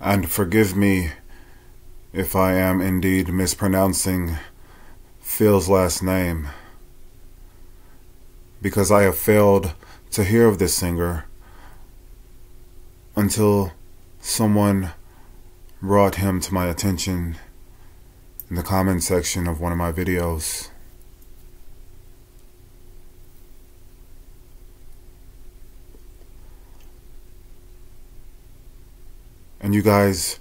And forgive me if I am indeed mispronouncing Phil's last name, because I have failed to hear of this singer until someone brought him to my attention in the comment section of one of my videos. And you guys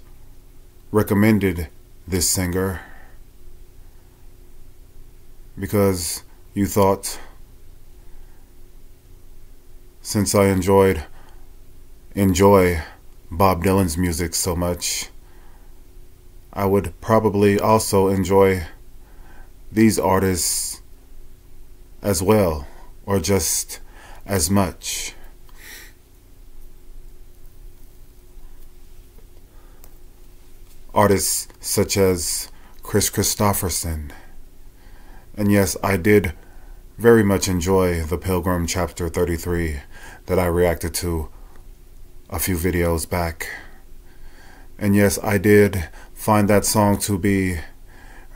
recommended this singer because you thought, since I enjoy Bob Dylan's music so much, I would probably also enjoy these artists as well, or just as much. Artists such as Chris Christopherson. And yes, I did very much enjoy The Pilgrim Chapter 33 that I reacted to a few videos back. And yes, I did find that song to be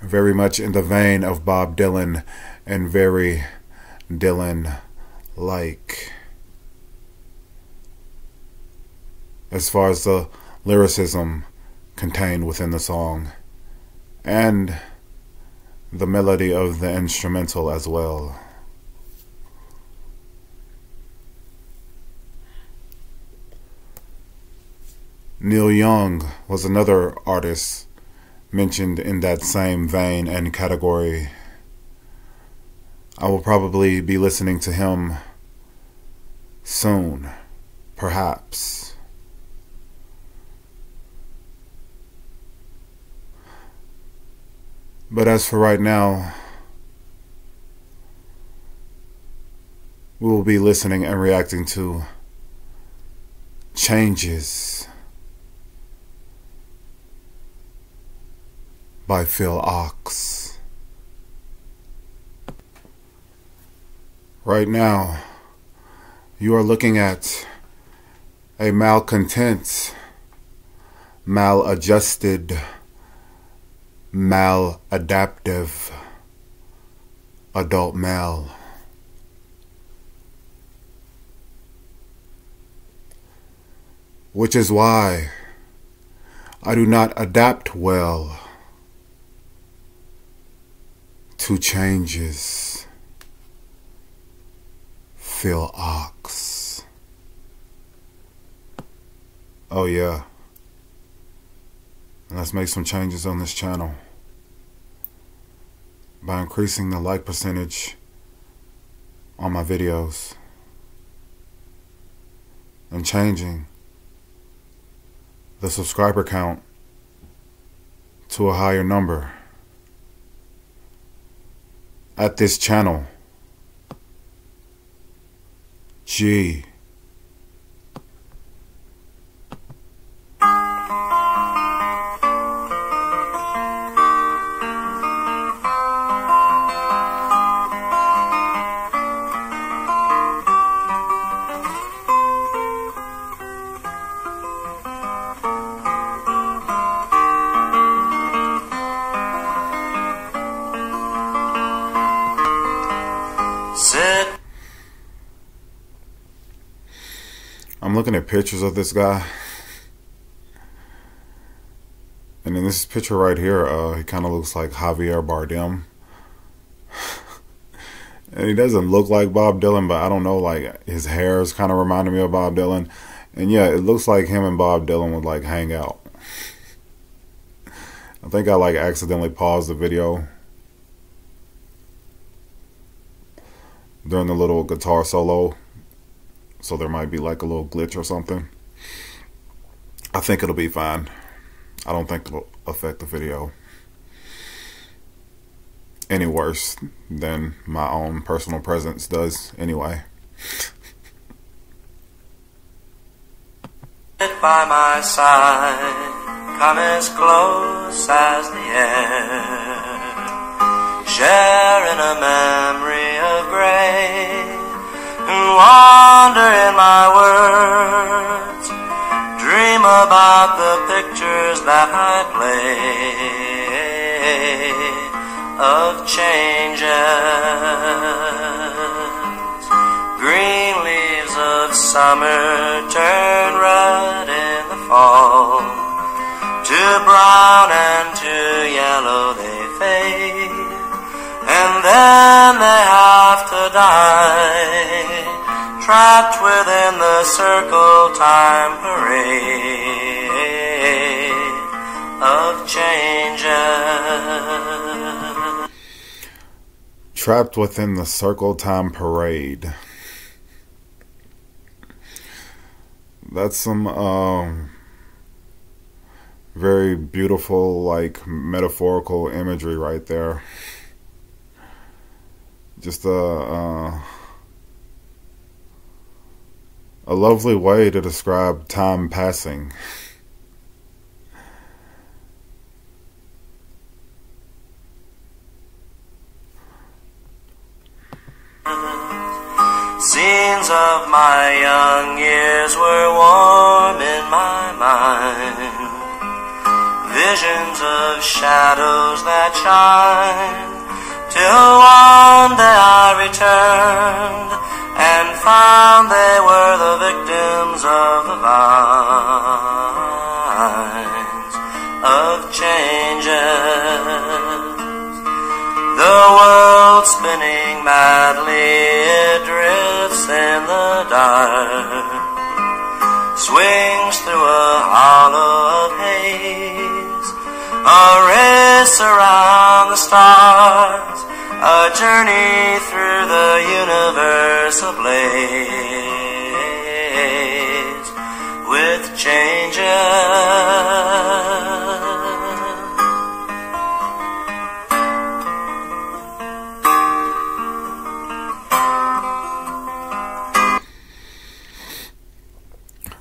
very much in the vein of Bob Dylan and very Dylan-like, as far as the lyricism contained within the song and the melody of the instrumental as well. Neil Young was another artist mentioned in that same vein and category. I will probably be listening to him soon, perhaps. But as for right now, we will be listening and reacting to Changes by Phil Ochs. Right now, you are looking at a malcontent, maladjusted, maladaptive adult male. Which is why I do not adapt well to changes. Phil Ochs. Oh yeah. Let's make some changes on this channel by increasing the like percentage on my videos and changing the subscriber count to a higher number at this channel. Gee. I'm looking at pictures of this guy, and in this picture right here, he kind of looks like Javier Bardem. And he doesn't look like Bob Dylan, but I don't know, like his hair is kind of reminding me of Bob Dylan. And yeah, it looks like him and Bob Dylan would like hang out. I think I like accidentally paused the video during the little guitar solo, so there might be like a little glitch or something. I think it'll be fine. I don't think it'll affect the video any worse than my own personal presence does anyway. By my side, come as close as the air, sharing a memory of gray, and wander in my words, dream about the pictures that I play of changes. Green leaves of summer turn red in the fall. To brown and to yellow they fade, and then they have to die, trapped within the circle time parade of changes. Trapped within the circle time parade. That's some very beautiful, like, metaphorical imagery right there. Just a lovely way to describe time passing. Scenes of my young years were warm in my mind. Visions of shadows that shine, till one day I returned and found they were the victims of the vines of changes. The world spinning madly, it drifts in the dark, swings through a hollow of haze, a race around the stars, a journey through the universe ablaze with changes.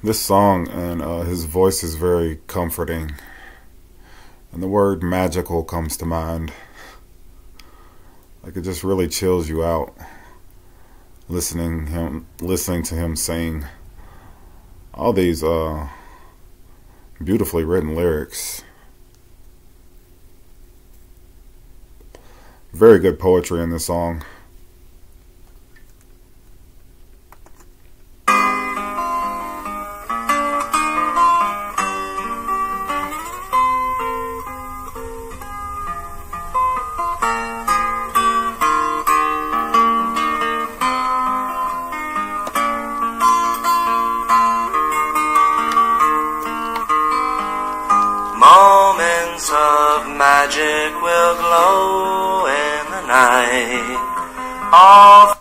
This song and his voice is very comforting, and the word magical comes to mind. Like, it just really chills you out listening to him sing all these beautifully written lyrics. Very good poetry in this song. Moments of magic will glow in the night. All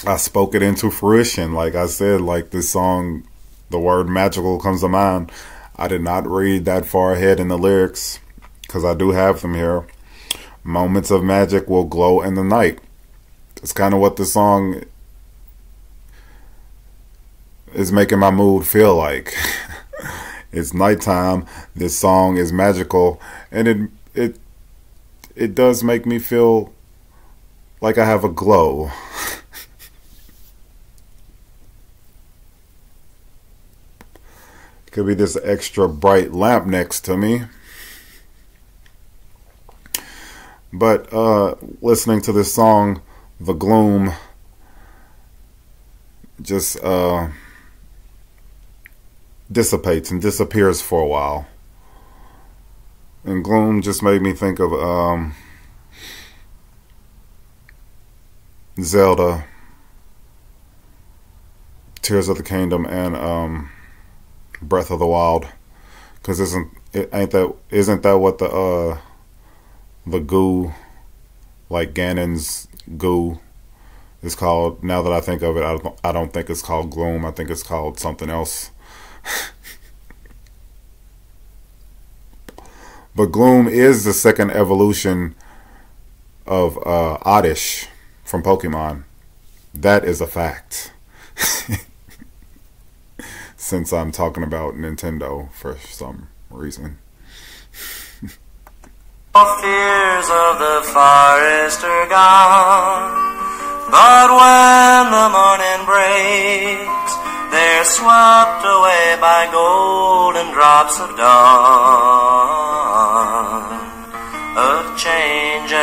I spoke it into fruition. Like I said, like this song, the word magical comes to mind. I did not read that far ahead in the lyrics, because I do have them here. Moments of magic will glow in the night. It's kind of what the song is making my mood feel like. It's nighttime. This song is magical, and it does make me feel like I have a glow. Could be this extra bright lamp next to me. But listening to this song, the gloom just dissipates and disappears for a while. And gloom just made me think of Zelda, Tears of the Kingdom, and Breath of the Wild, because isn't that what the goo, like Ganon's goo, is called? Now that I think of it, I don't think it's called gloom. I think it's called something else. But gloom is the second evolution of Oddish from Pokemon. That is a fact. Since I'm talking about Nintendo for some reason. All fears of the forest are gone. But when the morning breaks, they're swept away by golden drops of dawn, of changes.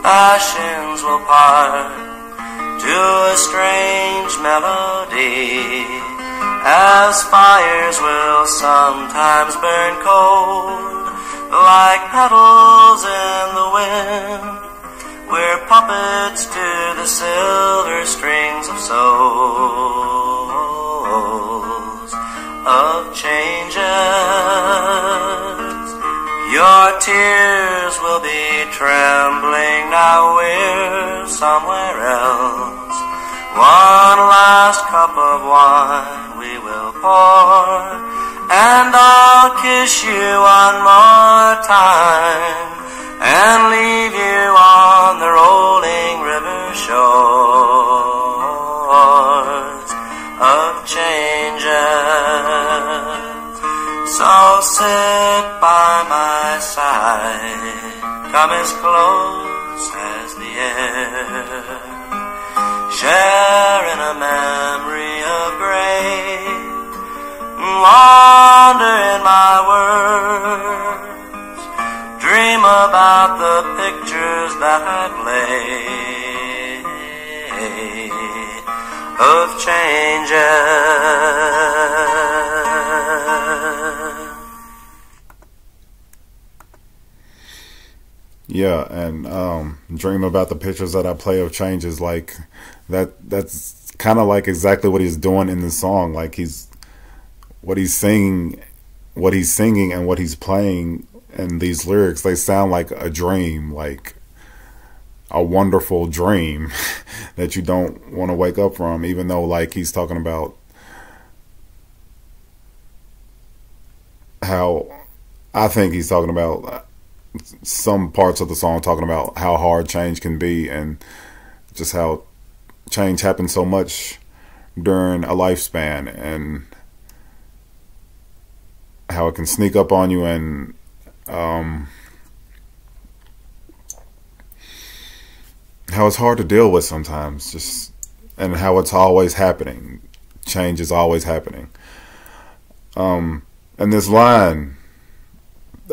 Passions will part to a strange melody, as fires will sometimes burn cold, like petals in the wind. We're puppets to the silver strings of souls, of changes. Your tears will be trembling, now we're somewhere else. One last cup of wine we will pour, and I'll kiss you one more time, and leave you on the rolling river shores of changes. So sit by my side, come as close as the air, share in a memory of grace, wander in my words, dream about the pictures that I play of changes. Yeah, and dream about the pictures that I play of changes, like that's kind of like exactly what he's doing in the song. Like what he's singing and what he's playing in these lyrics, they sound like a dream, like a wonderful dream that you don't want to wake up from, even though like he's talking about how, I think he's talking about some parts of the song talking about how hard change can be, and just how change happens so much during a lifespan, and how it can sneak up on you, and how it's hard to deal with sometimes, just, and how it's always happening. Change is always happening. And this line,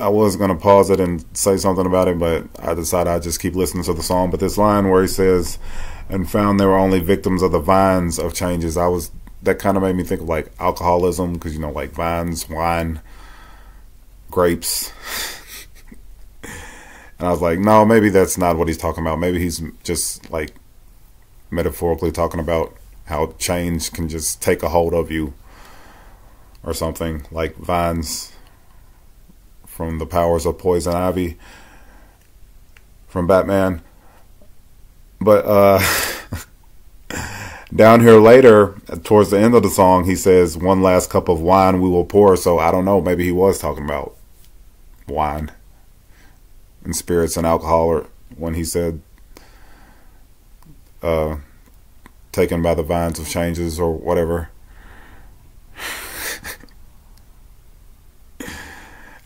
I was going to pause it and say something about it, but I decided I'd just keep listening to the song. But this line where he says, and found they were only victims of the vines of changes, that kind of made me think of like alcoholism, because, you know, like vines, wine, grapes. And I was like, no, maybe that's not what he's talking about. Maybe he's just like metaphorically talking about how change can just take a hold of you or something, like vines from the powers of poison ivy from Batman. But down here later, towards the end of the song, he says, one last cup of wine we will pour. So I don't know, maybe he was talking about wine and spirits and alcohol, or when he said taken by the vines of changes or whatever.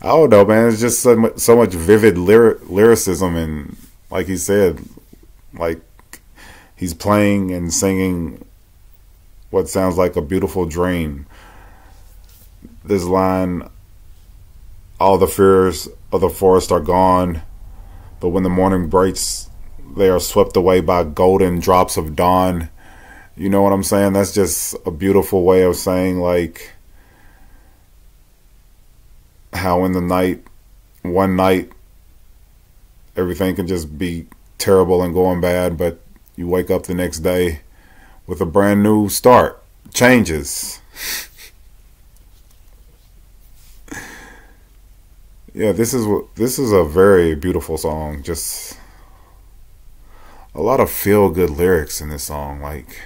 I don't know, man. It's just so much vivid lyricism, and like he said, like he's playing and singing what sounds like a beautiful dream. This line, all the fears of the forest are gone, but when the morning breaks, they are swept away by golden drops of dawn. You know what I'm saying? That's just a beautiful way of saying, like, how in the night, one night, everything can just be terrible and going bad, but you wake up the next day with a brand new start. Changes. Yeah, this is a very beautiful song. Just a lot of feel-good lyrics in this song. Like,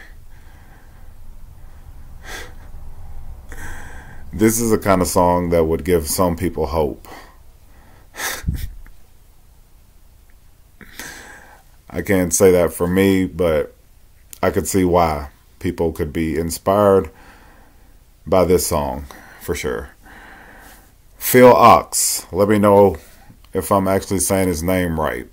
this is the kind of song that would give some people hope. I can't say that for me, but I could see why people could be inspired by this song, for sure. Phil Ochs, let me know if I'm actually saying his name right.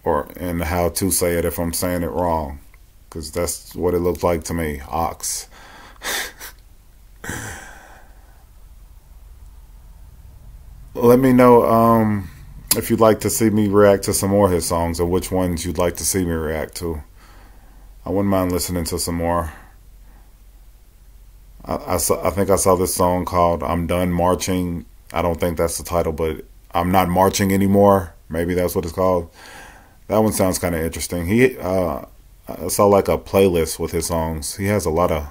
or and how to say it if I'm saying it wrong, because that's what it looks like to me. Ochs. Let me know if you'd like to see me react to some more of his songs, or which ones you'd like to see me react to. I wouldn't mind listening to some more. I think I saw this song called "I'm Done Marching." I don't think that's the title, but "I'm Not Marching Anymore." Maybe that's what it's called. That one sounds kind of interesting. I saw like a playlist with his songs. He has a lot of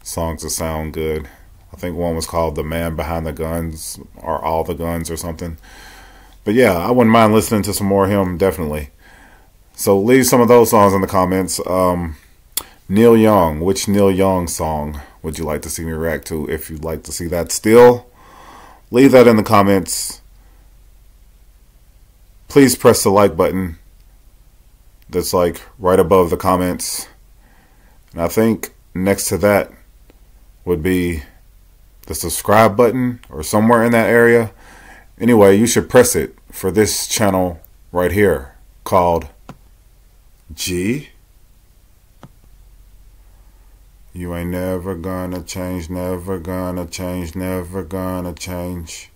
songs that sound good. I think one was called "The Man Behind the Guns" or "All the Guns" or something. But yeah, I wouldn't mind listening to some more of him, definitely. So leave some of those songs in the comments. Neil Young, which Neil Young song would you like to see me react to? If you'd like to see that still, leave that in the comments. Please press the like button that's like right above the comments. And I think next to that would be the subscribe button or somewhere in that area. Anyway, you should press it for this channel right here called G. You ain't never gonna change, never gonna change, never gonna change.